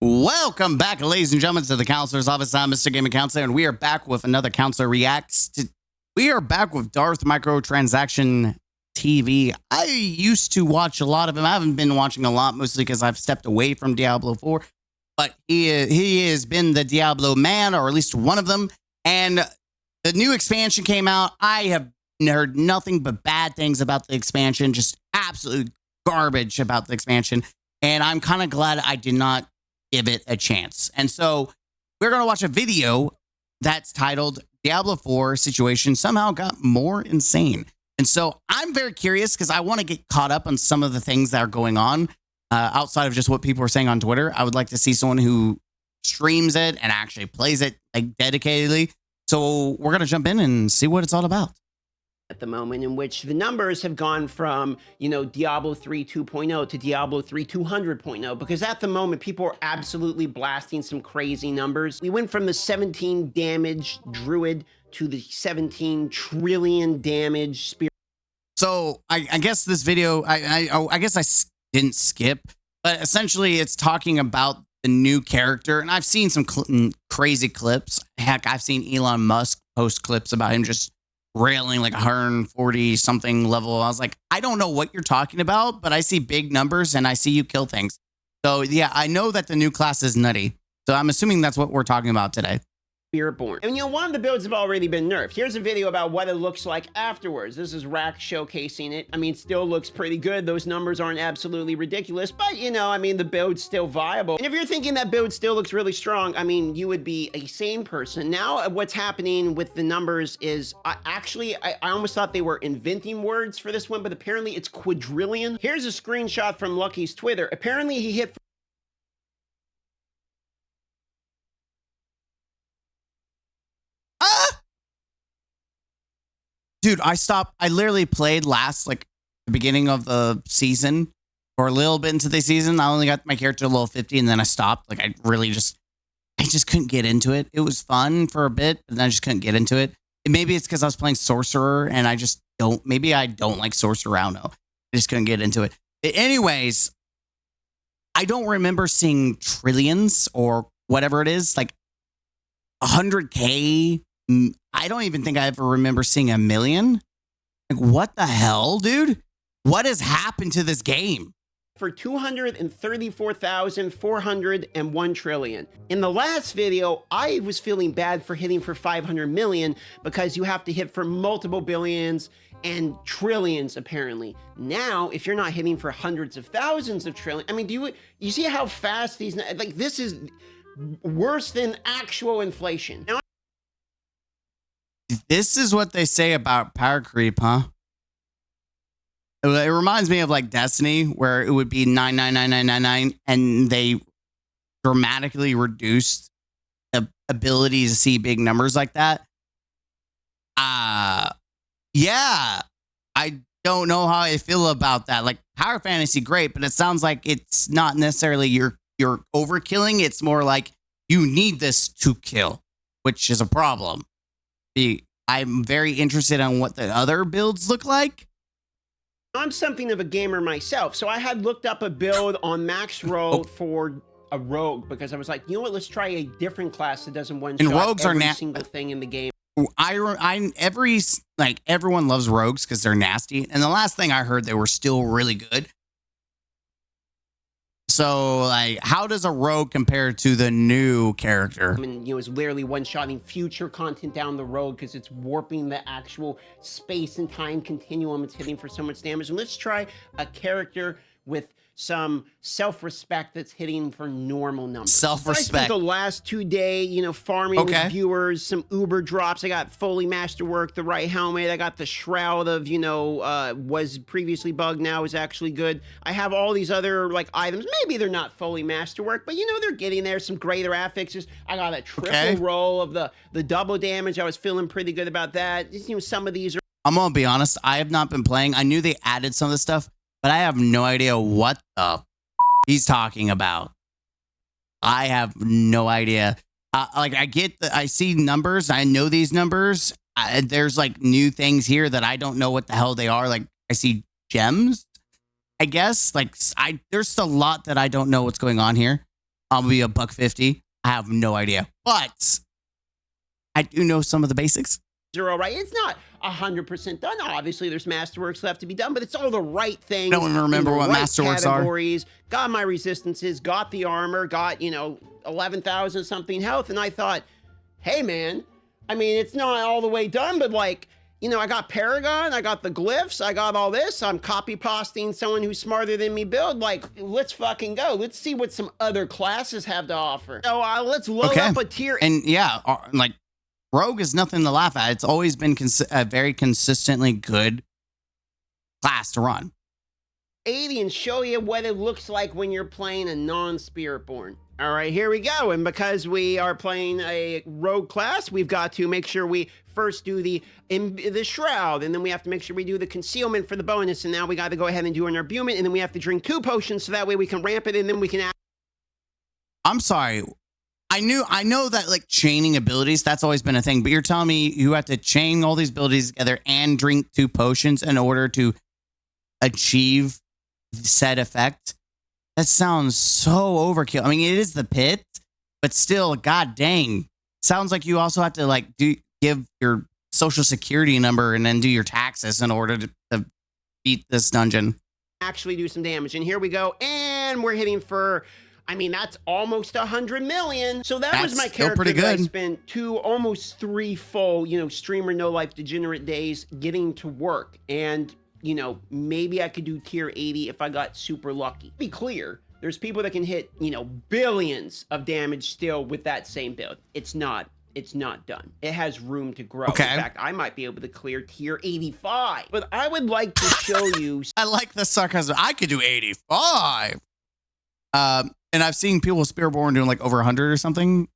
Welcome back, ladies and gentlemen, to the Counselor's Office. I'm Mr. Gaming Counselor, and we are back with another Counselor Reacts. We are back with Darth Microtransaction TV. I used to watch a lot of him. I haven't been watching a lot, mostly because I've stepped away from Diablo 4. But he has been the Diablo man, or at least one of them. And the new expansion came out. I have heard nothing but bad things about the expansion, just absolute garbage about the expansion. And I'm kind of glad I did not give it a chance. And so we're going to watch a video that's titled Diablo 4 Situation Somehow Got More Insane. And so I'm very curious because I want to get caught up on some of the things that are going on outside of just what people are saying on Twitter. I would like to see someone who streams it and actually plays it like dedicatedly. So we're going to jump in and see what it's all about. At the moment, in which the numbers have gone from, Diablo 3 2.0 to Diablo 3 200.0, because at the moment people are absolutely blasting some crazy numbers. We went from the 17 damage druid to the 17 trillion damage spirit. So I guess this video, I guess I didn't skip, but essentially it's talking about the new character. And I've seen some crazy clips. Heck, I've seen Elon Musk post clips about him just railing like 140 something level. I was like, I don't know what you're talking about, but I see big numbers and I see you kill things. So yeah, I know that the new class is nutty. So I'm assuming that's what we're talking about today. Spiritborn. And one of the builds have already been nerfed. Here's a video about what it looks like afterwards. This is Rack showcasing it. I mean, still looks pretty good. Those numbers aren't absolutely ridiculous, but the build's still viable. And if you're thinking that build still looks really strong, I mean, you would be a sane person. Now, what's happening with the numbers is, I almost thought they were inventing words for this one, but apparently it's Quadrillion. Here's a screenshot from Lucky's Twitter. Apparently he hit Dude, I literally played the beginning of the season or a little bit into the season. I only got my character to level 50 and then I stopped. Like I just couldn't get into it. It was fun for a bit, but then I just couldn't get into it. And maybe it's because I was playing Sorcerer and maybe I don't like Sorcerer. I don't know. I just couldn't get into it. Anyways, I don't remember seeing trillions or whatever it is, like 100K. I don't even think I ever remember seeing 1 million. Like, what the hell, dude? What has happened to this game? For 234,401 trillion. In the last video, I was feeling bad for hitting for 500 million because you have to hit for multiple billions and trillions, apparently. Now, if you're not hitting for hundreds of thousands of trillion, I mean, you see how fast these, like, this is worse than actual inflation. Now, this is what they say about power creep, huh? It reminds me of like Destiny, where it would be 99999, and they dramatically reduced the ability to see big numbers like that. Yeah, I don't know how I feel about that. Like power fantasy, great, but it sounds like it's not necessarily you're overkilling. It's more like you need this to kill, which is a problem. I'm very interested on what the other builds look like. I'm something of a gamer myself, so I had looked up a build on Max Rogue for a rogue because I was like, you know what, let's try a different class that doesn't one-shot every single thing in the game. Everyone loves rogues because they're nasty, and the last thing I heard, they were still really good. So, like, how does a rogue compare to the new character? I mean, it's literally one-shotting future content down the road because it's warping the actual space and time continuum. It's hitting for so much damage. And let's try a character with some self-respect that's hitting for normal numbers. Self-respect. I spent the last 2 days, farming with viewers, some Uber drops. I got fully masterwork, the right helmet. I got the shroud of, was previously bugged, now is actually good. I have all these other items. Maybe they're not fully masterwork, but they're getting there. Some greater affixes. I got a triple roll of the double damage. I was feeling pretty good about that. Some of these are. I'm gonna be honest. I have not been playing. I knew they added some of this stuff, but I have no idea what the he's talking about. I have no idea. I see numbers. I know these numbers. There's like new things here that I don't know what the hell they are. Like I see gems, I guess. Like there's a lot that I don't know what's going on here. I'll be a $150. I have no idea, but I do know some of the basics. Zero, right? It's not 100% done. Obviously, there's masterworks left to be done, but it's all the right things. I don't even remember what masterworks categories. Got my resistances, got the armor, got, 11,000 something health, and I thought, hey, man, I mean, it's not all the way done, but like, I got Paragon, I got the glyphs, I got all this. I'm copy pasting someone who's smarter than me build. Like, let's fucking go. Let's see what some other classes have to offer. So let's load up a tier. And yeah, like, Rogue is nothing to laugh at. It's always been a very consistently good class to run. 80 and show you what it looks like when you're playing a non-Spiritborn. All right, here we go. And because we are playing a rogue class, we've got to make sure we first do the shroud, and then we have to make sure we do the concealment for the bonus. And now we got to go ahead and do an imbuement, and then we have to drink 2 potions so that way we can ramp it, and then we can add. I'm sorry. I know that like chaining abilities, that's always been a thing, but you're telling me you have to chain all these abilities together and drink 2 potions in order to achieve said effect? That sounds so overkill. I mean, it is the pit, but still, god dang. Sounds like you also have to like give your social security number and then do your taxes in order to beat this dungeon. Actually do some damage. And here we go. And we're hitting for, I mean, that's almost 100 million. So that's was my character pretty good. That I spent 2, almost 3 full, streamer no life degenerate days getting to work. And, maybe I could do tier 80 if I got super lucky. Be clear, there's people that can hit, billions of damage still with that same build. It's not done. It has room to grow. Okay. In fact, I might be able to clear tier 85. But I would like to show you. I like the sarcasm. I could do 85. And I've seen people with Spiritborn doing like over 100 or something.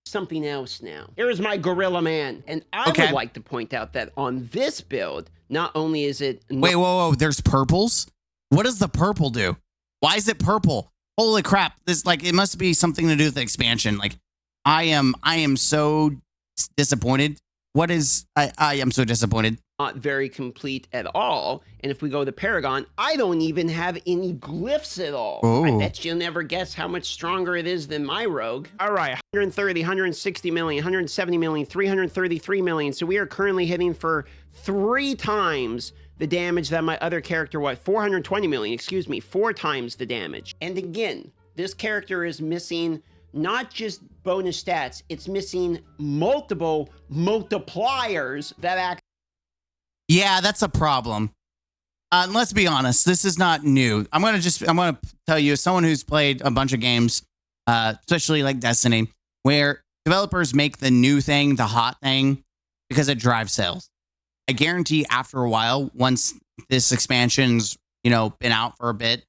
Something else now. Here's my Gorilla Man. And I would like to point out that on this build, not only is it... Wait, whoa. There's purples? What does the purple do? Why is it purple? Holy crap. It must be something to do with the expansion. Like, I am so disappointed. I am so disappointed. Not very complete at all. And if we go to Paragon, I don't even have any glyphs at all. Ooh. I bet you'll never guess how much stronger it is than my rogue. All right, 130, 160 million, 170 million, 333 million. So we are currently hitting for 3 times the damage that my other character, 420 million, excuse me, 4 times the damage. And again, this character is missing not just bonus stats, it's missing multiple multipliers that act. Yeah, that's a problem. Let's be honest, this is not new. I'm gonna tell you, as someone who's played a bunch of games, especially like Destiny, where developers make the new thing the hot thing because it drives sales. I guarantee after a while, once this expansion's been out for a bit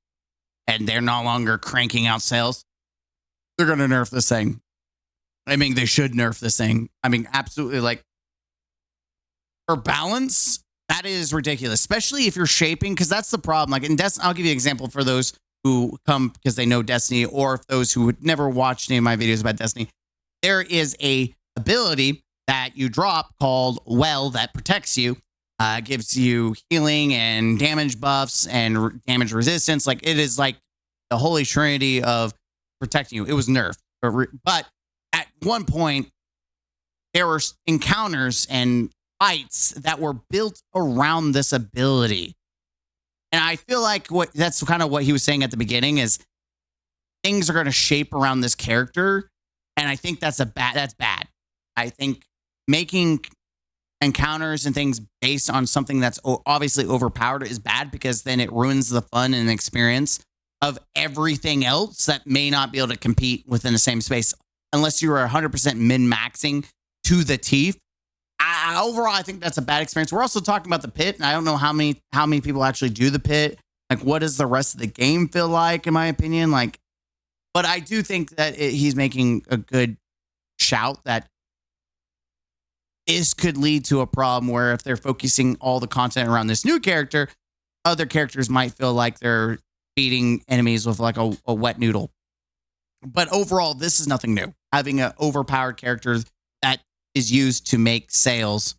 and they're no longer cranking out sales, they're gonna nerf this thing. I mean, they should nerf this thing. I mean, absolutely. Like, for balance, that is ridiculous, especially if you're shaping, because that's the problem. Like in Destiny, I'll give you an example for those who come because they know Destiny, or if those who would never watch any of my videos about Destiny. There is a ability that you drop called Well that protects you, gives you healing and damage buffs and damage resistance. Like, it is like the holy trinity of protecting you. It was nerfed, but at one point there were encounters and fights that were built around this ability. And I feel like that's kind of what he was saying at the beginning is things are going to shape around this character. And I think that's bad. I think making encounters and things based on something that's obviously overpowered is bad, because then it ruins the fun and experience of everything else that may not be able to compete within the same space unless you are 100% min-maxing to the teeth. Overall, I think that's a bad experience. We're also talking about the pit, and I don't know how many people actually do the pit. Like, what does the rest of the game feel like, in my opinion? Like, but I do think that he's making a good shout that this could lead to a problem where if they're focusing all the content around this new character, other characters might feel like they're feeding enemies with like a wet noodle. But overall, this is nothing new. Having an overpowered character that is used to make sales.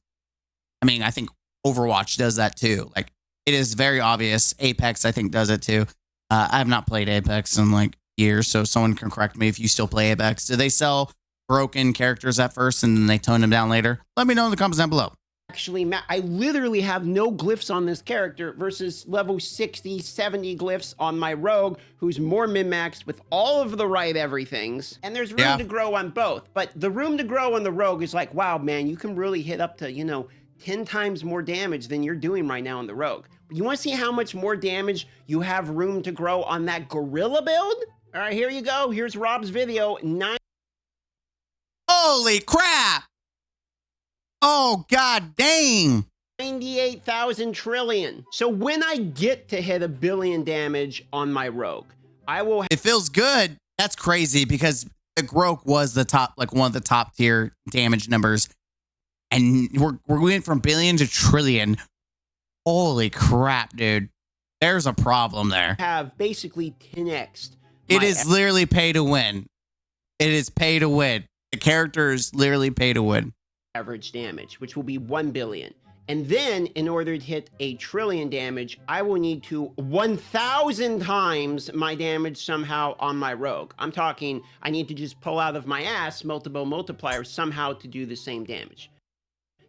I mean, I think Overwatch does that too. Like, it is very obvious. Apex, I think, does it too. I have not played Apex in like years, so someone can correct me if you still play Apex. Do they sell broken characters at first and then they tone them down later? Let me know in the comments down below. Actually, I literally have no glyphs on this character versus level 60, 70 glyphs on my rogue, who's more min-maxed with all of the right everythings. And there's room to grow on both. But the room to grow on the rogue is like, wow, man, you can really hit up to, you know, 10 times more damage than you're doing right now on the rogue. But you want to see how much more damage you have room to grow on that gorilla build? All right, here you go. Here's Rob's video. Holy crap! Oh, god dang. 98,000 trillion. So when I get to hit 1 billion damage on my rogue, I will... It feels good. That's crazy because the Grok was the top, like one of the top tier damage numbers. And we're going from billion to trillion. Holy crap, dude. There's a problem there. Have basically 10x. It is literally pay to win. It is pay to win. The character is literally pay to win. Average damage, which will be 1 billion. And then in order to hit 1 trillion damage, I will need to 1,000 times my damage somehow on my rogue. I'm talking, I need to just pull out of my ass multiple multipliers somehow to do the same damage.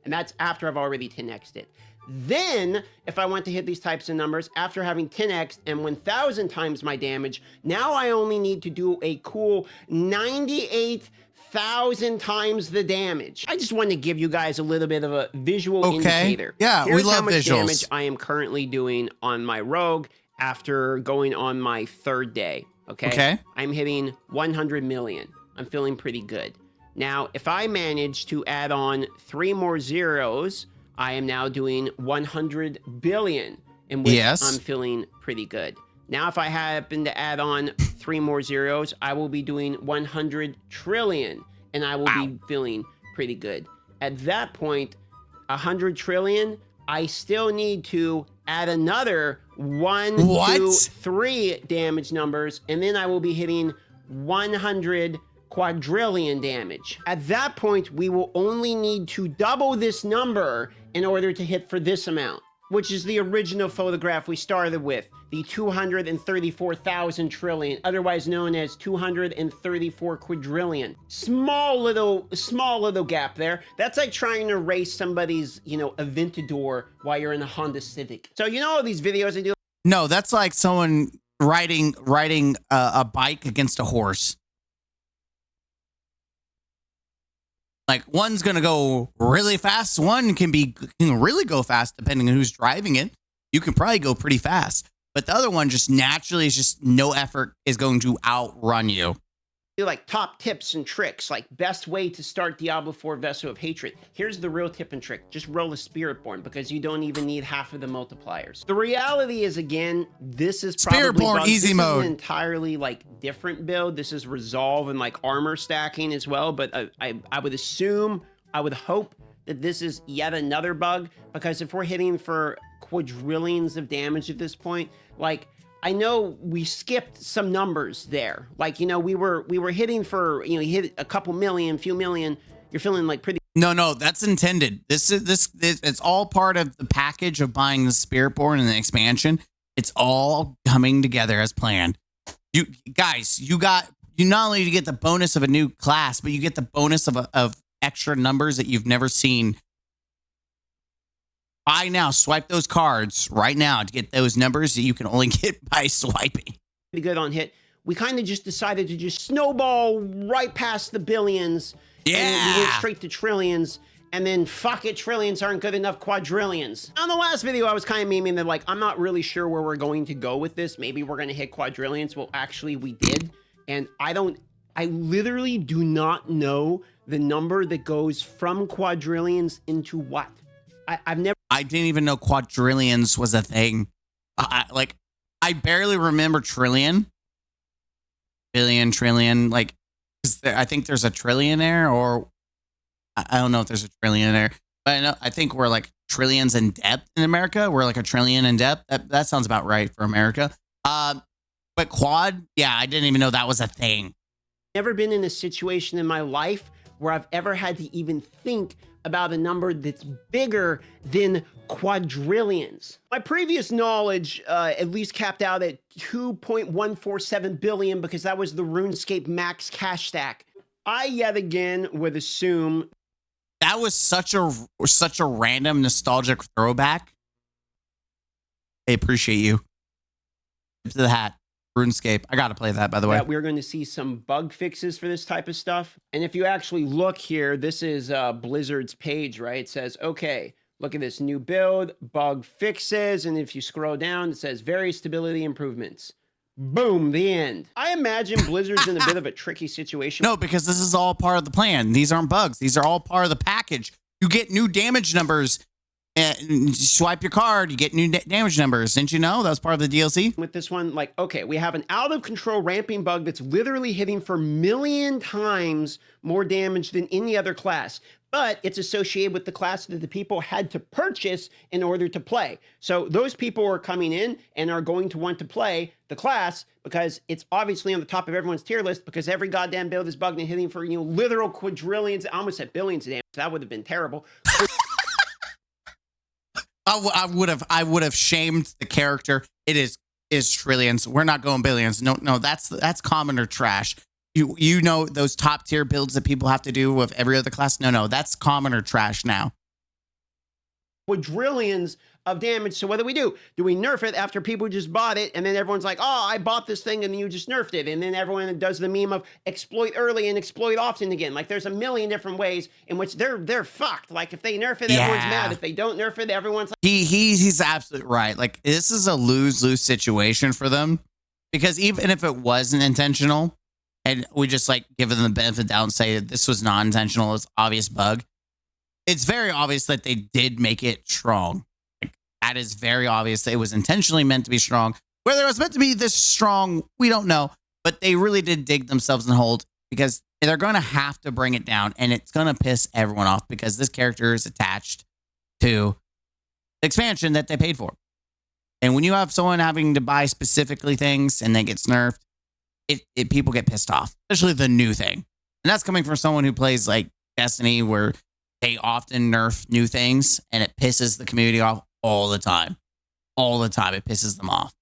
And that's after I've already 10x'd it. Then, if I want to hit these types of numbers, after having 10x and 1,000 times my damage, now I only need to do a cool 98,000 times the damage. I just want to give you guys a little bit of a visual indicator. Yeah, Here's we love how much visuals. damage I am currently doing on my rogue after going on my 3rd day. Okay. I'm hitting 100 million. I'm feeling pretty good. Now, if I manage to add on 3 more zeros, I am now doing 100 billion, in which I'm feeling pretty good. Now, if I happen to add on 3 more zeros, I will be doing 100 trillion, and I will be feeling pretty good. At that point, 100 trillion, I still need to add another 1, 2, 3 damage numbers, and then I will be hitting 100 quadrillion damage. At that point, we will only need to double this number in order to hit for this amount, which is the original photograph we started with, the 234,000 trillion, otherwise known as 234 quadrillion. Small little gap there. That's like trying to race somebody's, you know, Aventador while you're in a Honda Civic. So you know all these videos I do? No, that's like someone riding a bike against a horse. Like one's gonna go really fast. One can really go fast depending on who's driving it. You can probably go pretty fast, but the other one just naturally is just no effort is going to outrun you. Like top tips and tricks, like best way to start Diablo 4 Vessel of Hatred. Here's the real tip and trick. Just roll a Spiritborn because you don't even need half of the multipliers. The reality is, again, this is probably Spiritborn easy mode. An entirely like different build. This is resolve and like armor stacking as well. But I would assume, I would hope that this is yet another bug, because if we're hitting for quadrillions of damage at this point, like, I know we skipped some numbers there. Like, you know, we were hitting for, you know, you hit a couple million, few million. You're feeling like pretty. No, that's intended. This it's all part of the package of buying the Spiritborn and the expansion. It's all coming together as planned. You guys, you not only get the bonus of a new class, but you get the bonus of extra numbers that you've never seen. Buy now, swipe those cards right now to get those numbers that you can only get by swiping. Pretty good on hit. We kind of just decided to just snowball right past the billions. Yeah. And we went straight to trillions. And then fuck it, trillions aren't good enough, quadrillions. On the last video, I was kind of memeing that, like, I'm not really sure where we're going to go with this. Maybe we're going to hit quadrillions. Well, actually, we did. And I literally do not know the number that goes from quadrillions into what. I didn't even know quadrillions was a thing. I barely remember trillion, billion, trillion. Like, I think there's a trillionaire, or I don't know if there's a trillionaire, but I think we're like trillions in depth in America. We're like a trillion in depth. That sounds about right for America. But quad, yeah, I didn't even know that was a thing. Never been in a situation in my life where I've ever had to even think about a number that's bigger than quadrillions. My previous knowledge at least capped out at 2.147 billion because that was the RuneScape max cash stack. I yet again would assume that was such a random nostalgic throwback. I appreciate you. To the hat. RuneScape. I gotta play that, by the way. That we're going to see some bug fixes for this type of stuff. And if you actually look here, this is Blizzard's page, right? It says, okay, look at this new build, bug fixes. And if you scroll down, it says various stability improvements. Boom, the end. I imagine Blizzard's in a bit of a tricky situation. No, because this is all part of the plan. These aren't bugs. These are all part of the package. You get new damage numbers. And you swipe your card, you get new damage numbers. Didn't you know that was part of the DLC? With this one, like, okay, we have an out of control ramping bug that's literally hitting for 1,000,000 times more damage than any other class. But it's associated with the class that the people had to purchase in order to play. So those people are coming in and are going to want to play the class because it's obviously on the top of everyone's tier list because every goddamn build is bugged and hitting for, literal quadrillions. I almost said billions of damage. That would have been terrible. I would have shamed the character. It is trillions. We're not going billions. No, that's common or trash. You know those top tier builds that people have to do with every other class. No, that's common or trash now. Quadrillions of damage. So what do we do? Do we nerf it after people just bought it and then everyone's like, oh, I bought this thing and then you just nerfed it, and then everyone does the meme of exploit early and exploit often again? Like there's a million different ways in which they're fucked. Like if they nerf it, everyone's mad. If they don't nerf it, everyone's like, he's absolutely right. Like this is a lose-lose situation for them because even if it wasn't intentional and we just like give them the benefit of the doubt and say this was not intentional, it's obvious bug, it's very obvious that they did make it strong. That is very obvious. It was intentionally meant to be strong. Whether it was meant to be this strong, we don't know. But they really did dig themselves in the hole because they're going to have to bring it down. And it's going to piss everyone off because this character is attached to the expansion that they paid for. And when you have someone having to buy specifically things and then gets nerfed, people get pissed off, especially the new thing. And that's coming from someone who plays like Destiny, where they often nerf new things and it pisses the community off all the time. All the time. It pisses them off.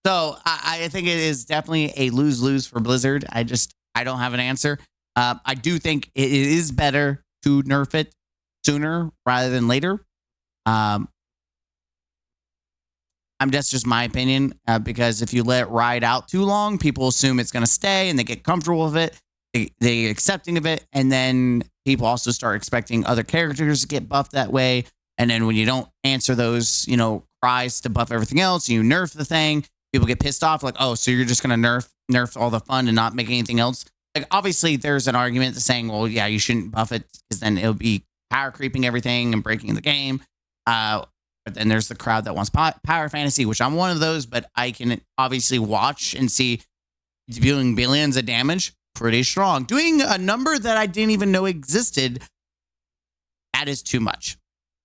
So I think it is definitely a lose-lose for Blizzard. I don't have an answer. I do think it is better to nerf it sooner rather than later. That's just my opinion, because if you let it ride out too long, people assume it's going to stay and they get comfortable with it. They get accepting of it. And then people also start expecting other characters to get buffed that way. And then when you don't answer those, cries to buff everything else, you nerf the thing, people get pissed off like, oh, so you're just going to nerf all the fun and not make anything else. Like, obviously there's an argument to saying, well, yeah, you shouldn't buff it because then it'll be power creeping everything and breaking the game. But then there's the crowd that wants power fantasy, which I'm one of those, but I can obviously watch and see dealing billions of damage pretty strong. Doing a number that I didn't even know existed, that is too much.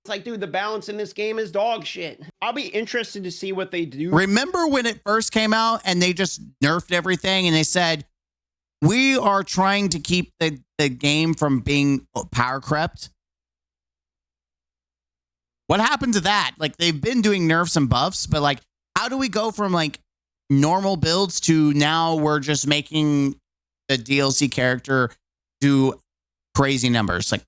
It's like, dude, the balance in this game is dog shit. I'll be interested to see what they do. Remember when it first came out and they just nerfed everything and they said, we are trying to keep the game from being power crept? What happened to that? Like, they've been doing nerfs and buffs, but like, how do we go from like normal builds to now we're just making the DLC character do crazy numbers? Like,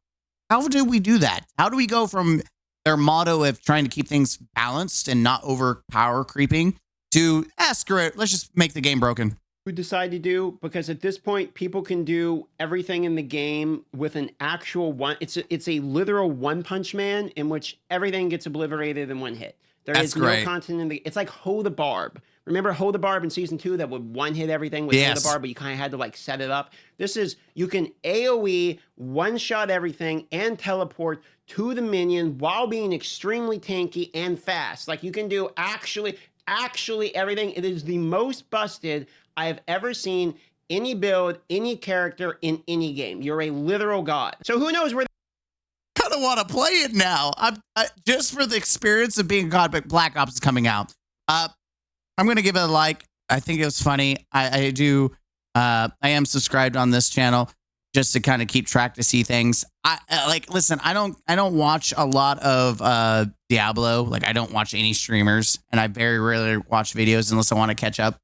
how do we do that? How do we go from their motto of trying to keep things balanced and not over power creeping to, screw it, let's just make the game broken? Who decide to do, because at this point people can do everything in the game with an actual one. It's a literal one punch man in which everything gets obliterated in one hit. There is no content in the. It's like Hold the Barb. Remember Hold the Barb in season 2 that would one hit everything with Hold the Barb, but you kind of had to like set it up. This is, you can AoE one shot everything and teleport to the minion while being extremely tanky and fast. Like, you can do actually everything. It is the most busted I have ever seen any build, any character in any game. You're a literal god. So who knows where. I kind of want to play it now. I just for the experience of being a god, but Black Ops is coming out. I'm going to give it a like. I think it was funny. I am subscribed on this channel. just to kind of keep track to see things. Listen, I don't watch a lot of Diablo. Like, I don't watch any streamers, and I very rarely watch videos unless I want to catch up.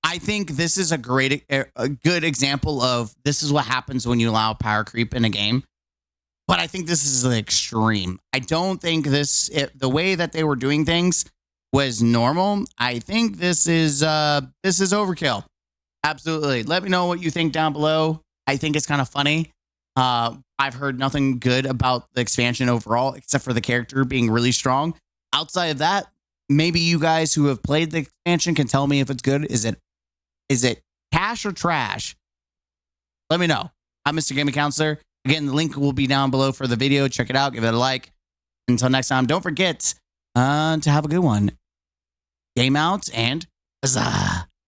I think this is a good example of this is what happens when you allow power creep in a game. But I think this is the extreme. I don't think the way that they were doing things was normal. I think this is overkill. Absolutely. Let me know what you think down below. I think it's kind of funny. I've heard nothing good about the expansion overall, except for the character being really strong. Outside of that, maybe you guys who have played the expansion can tell me if it's good. Is it cash or trash? Let me know. I'm Mr. Gaming Counselor. Again, the link will be down below for the video. Check it out. Give it a like. Until next time, don't forget to have a good one. Game out and huzzah.